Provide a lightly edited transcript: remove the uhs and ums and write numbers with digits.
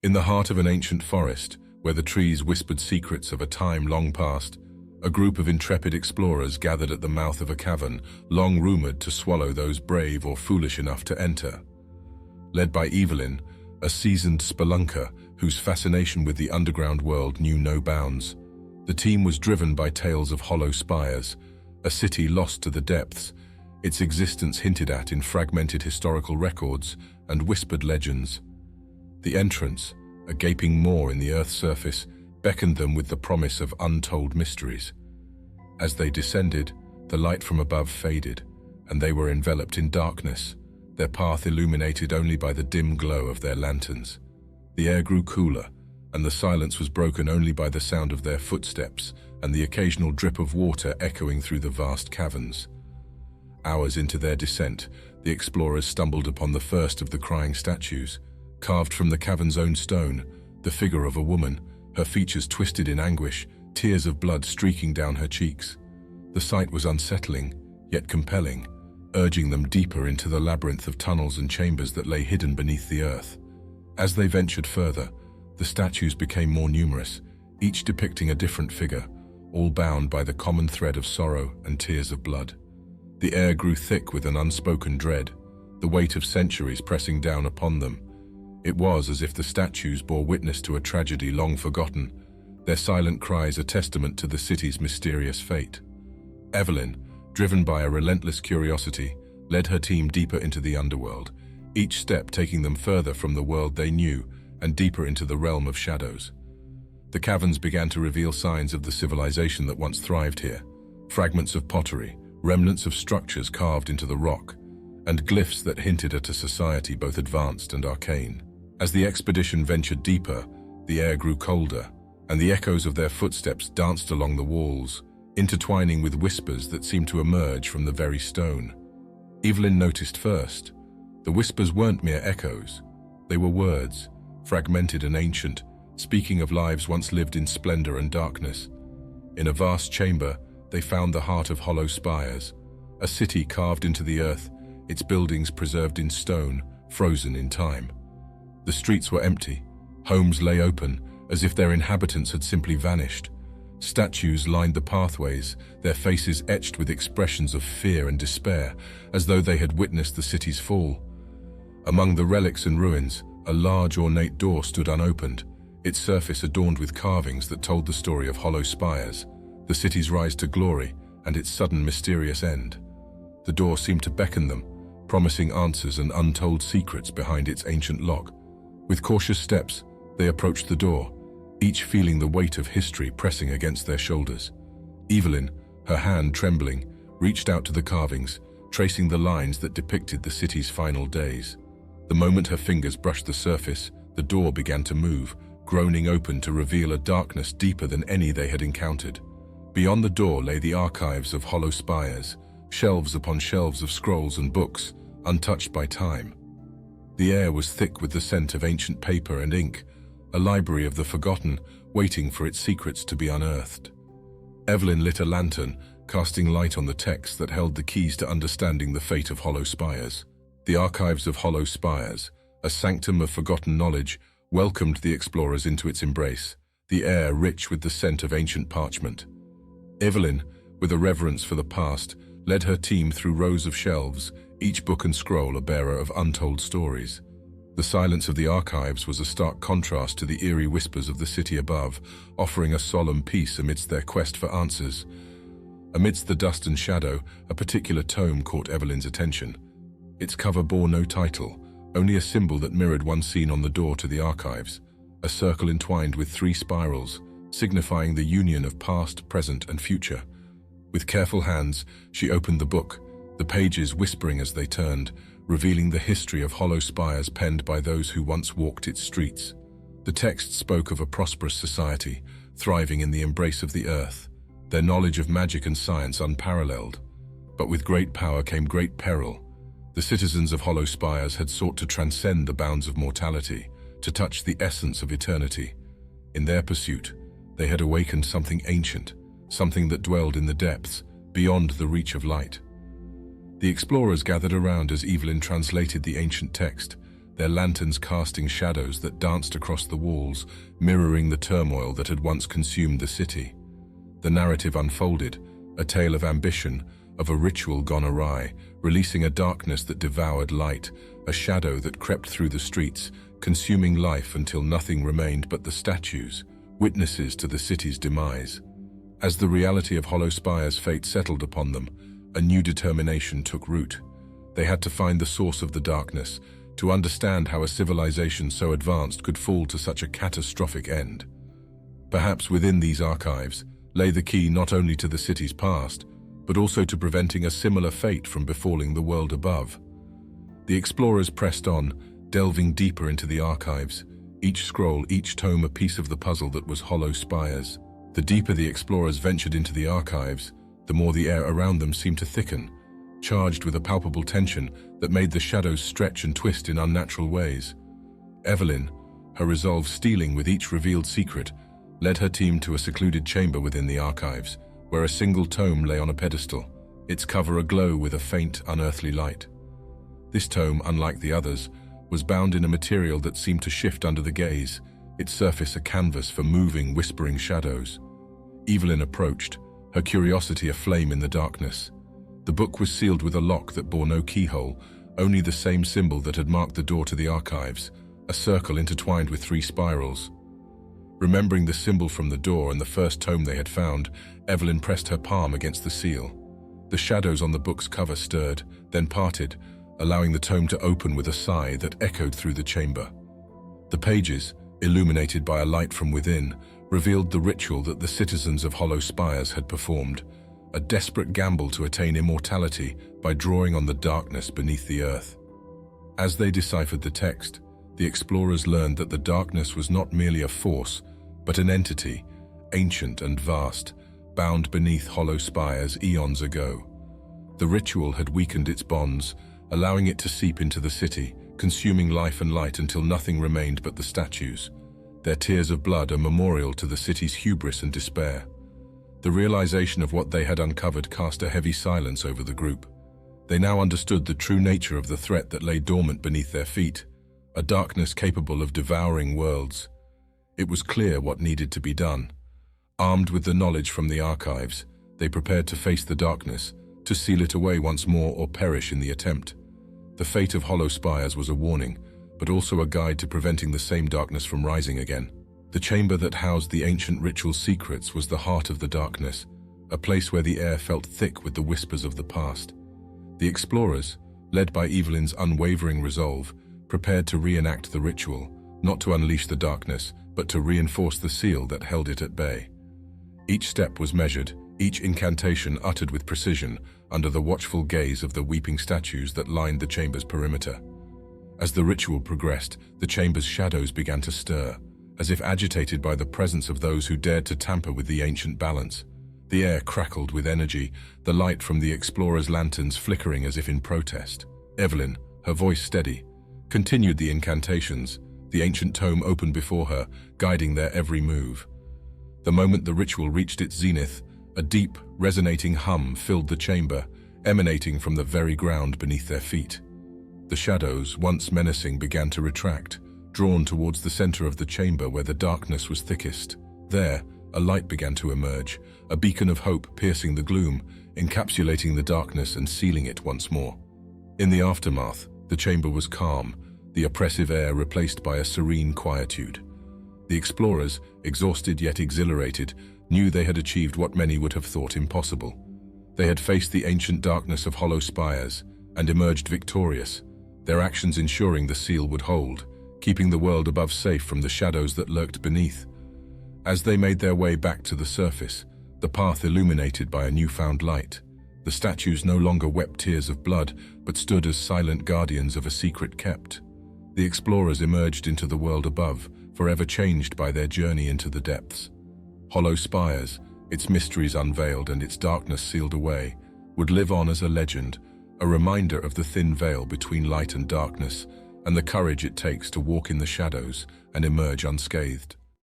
In the heart of an ancient forest, where the trees whispered secrets of a time long past, a group of intrepid explorers gathered at the mouth of a cavern, long rumored to swallow those brave or foolish enough to enter. Led by Evelyn, a seasoned spelunker whose fascination with the underground world knew no bounds, the team was driven by tales of Hollow Spires, a city lost to the depths, its existence hinted at in fragmented historical records and whispered legends. The entrance, a gaping maw in the Earth's surface, beckoned them with the promise of untold mysteries. As they descended, the light from above faded, and they were enveloped in darkness, their path illuminated only by the dim glow of their lanterns. The air grew cooler, and the silence was broken only by the sound of their footsteps and the occasional drip of water echoing through the vast caverns. Hours into their descent, the explorers stumbled upon the first of the crying statues. Carved from the cavern's own stone, the figure of a woman, her features twisted in anguish, tears of blood streaking down her cheeks. The sight was unsettling, yet compelling, urging them deeper into the labyrinth of tunnels and chambers that lay hidden beneath the earth. As they ventured further, the statues became more numerous, each depicting a different figure, all bound by the common thread of sorrow and tears of blood. The air grew thick with an unspoken dread, the weight of centuries pressing down upon them. It was as if the statues bore witness to a tragedy long forgotten, their silent cries a testament to the city's mysterious fate. Evelyn, driven by a relentless curiosity, led her team deeper into the underworld, each step taking them further from the world they knew and deeper into the realm of shadows. The caverns began to reveal signs of the civilization that once thrived here, fragments of pottery, remnants of structures carved into the rock, and glyphs that hinted at a society both advanced and arcane. As the expedition ventured deeper, the air grew colder, and the echoes of their footsteps danced along the walls, intertwining with whispers that seemed to emerge from the very stone. Evelyn noticed first. The whispers weren't mere echoes. They were words, fragmented and ancient, speaking of lives once lived in splendor and darkness. In a vast chamber, they found the heart of Hollow Spires, a city carved into the earth, its buildings preserved in stone, frozen in time. The streets were empty, homes lay open, as if their inhabitants had simply vanished. Statues lined the pathways, their faces etched with expressions of fear and despair, as though they had witnessed the city's fall. Among the relics and ruins, a large ornate door stood unopened, its surface adorned with carvings that told the story of Hollow Spires, the city's rise to glory and its sudden mysterious end. The door seemed to beckon them, promising answers and untold secrets behind its ancient lock. With cautious steps, they approached the door, each feeling the weight of history pressing against their shoulders. Evelyn, her hand trembling, reached out to the carvings, tracing the lines that depicted the city's final days. The moment her fingers brushed the surface, the door began to move, groaning open to reveal a darkness deeper than any they had encountered. Beyond the door lay the archives of Hollow Spires, shelves upon shelves of scrolls and books, untouched by time. The air was thick with the scent of ancient paper and ink, a library of the forgotten, waiting for its secrets to be unearthed. Evelyn lit a lantern, casting light on the texts that held the keys to understanding the fate of Hollow Spires. The archives of Hollow Spires, a sanctum of forgotten knowledge, welcomed the explorers into its embrace, the air rich with the scent of ancient parchment. Evelyn, with a reverence for the past, led her team through rows of shelves, each book and scroll a bearer of untold stories. The silence of the archives was a stark contrast to the eerie whispers of the city above, offering a solemn peace amidst their quest for answers. Amidst the dust and shadow, a particular tome caught Evelyn's attention. Its cover bore no title, only a symbol that mirrored one seen on the door to the archives, a circle entwined with 3 spirals, signifying the union of past, present, and future. With careful hands, she opened the book, the pages whispering as they turned, revealing the history of Hollow Spires penned by those who once walked its streets. The text spoke of a prosperous society, thriving in the embrace of the earth, their knowledge of magic and science unparalleled. But with great power came great peril. The citizens of Hollow Spires had sought to transcend the bounds of mortality, to touch the essence of eternity. In their pursuit, they had awakened something ancient, something that dwelled in the depths, beyond the reach of light. The explorers gathered around as Evelyn translated the ancient text, their lanterns casting shadows that danced across the walls, mirroring the turmoil that had once consumed the city. The narrative unfolded, a tale of ambition, of a ritual gone awry, releasing a darkness that devoured light, a shadow that crept through the streets, consuming life until nothing remained but the statues, witnesses to the city's demise. As the reality of Hollow Spires' fate settled upon them, a new determination took root. They had to find the source of the darkness, to understand how a civilization so advanced could fall to such a catastrophic end. Perhaps within these archives lay the key not only to the city's past, but also to preventing a similar fate from befalling the world above. The explorers pressed on, delving deeper into the archives, each scroll, each tome a piece of the puzzle that was Hollow Spires. The deeper the explorers ventured into the archives, the more the air around them seemed to thicken, charged with a palpable tension that made the shadows stretch and twist in unnatural ways. Evelyn, her resolve stealing with each revealed secret, led her team to a secluded chamber within the archives, where a single tome lay on a pedestal, its cover aglow with a faint, unearthly light. This tome, unlike the others, was bound in a material that seemed to shift under the gaze, its surface a canvas for moving, whispering shadows. Evelyn approached, her curiosity aflame in the darkness. The book was sealed with a lock that bore no keyhole, only the same symbol that had marked the door to the archives, a circle intertwined with 3 spirals. Remembering the symbol from the door and the first tome they had found, Evelyn pressed her palm against the seal. The shadows on the book's cover stirred, then parted, allowing the tome to open with a sigh that echoed through the chamber. The pages, illuminated by a light from within, revealed the ritual that the citizens of Hollow Spires had performed, a desperate gamble to attain immortality by drawing on the darkness beneath the earth. As they deciphered the text, the explorers learned that the darkness was not merely a force, but an entity, ancient and vast, bound beneath Hollow Spires eons ago. The ritual had weakened its bonds, allowing it to seep into the city, consuming life and light until nothing remained but the statues, their tears of blood a memorial to the city's hubris and despair. The realization of what they had uncovered cast a heavy silence over the group. They now understood the true nature of the threat that lay dormant beneath their feet, a darkness capable of devouring worlds. It was clear what needed to be done. Armed with the knowledge from the archives, they prepared to face the darkness, to seal it away once more or perish in the attempt. The fate of Hollow Spires was a warning, but also a guide to preventing the same darkness from rising again. The chamber that housed the ancient ritual secrets was the heart of the darkness, a place where the air felt thick with the whispers of the past. The explorers, led by Evelyn's unwavering resolve, prepared to reenact the ritual, not to unleash the darkness, but to reinforce the seal that held it at bay. Each step was measured, each incantation uttered with precision, under the watchful gaze of the weeping statues that lined the chamber's perimeter. As the ritual progressed, the chamber's shadows began to stir, as if agitated by the presence of those who dared to tamper with the ancient balance. The air crackled with energy, the light from the explorers' lanterns flickering as if in protest. Evelyn, her voice steady, continued the incantations, the ancient tome opened before her, guiding their every move. The moment the ritual reached its zenith, a deep, resonating hum filled the chamber, emanating from the very ground beneath their feet. The shadows, once menacing, began to retract, drawn towards the center of the chamber where the darkness was thickest. There, a light began to emerge, a beacon of hope piercing the gloom, encapsulating the darkness and sealing it once more. In the aftermath, the chamber was calm, the oppressive air replaced by a serene quietude. The explorers, exhausted yet exhilarated, knew they had achieved what many would have thought impossible. They had faced the ancient darkness of Hollow Spires and emerged victorious, their actions ensuring the seal would hold, keeping the world above safe from the shadows that lurked beneath. As they made their way back to the surface, the path illuminated by a newfound light, the statues no longer wept tears of blood, but stood as silent guardians of a secret kept. The explorers emerged into the world above, forever changed by their journey into the depths. Hollow Spires, its mysteries unveiled and its darkness sealed away, would live on as a legend, a reminder of the thin veil between light and darkness, and the courage it takes to walk in the shadows and emerge unscathed.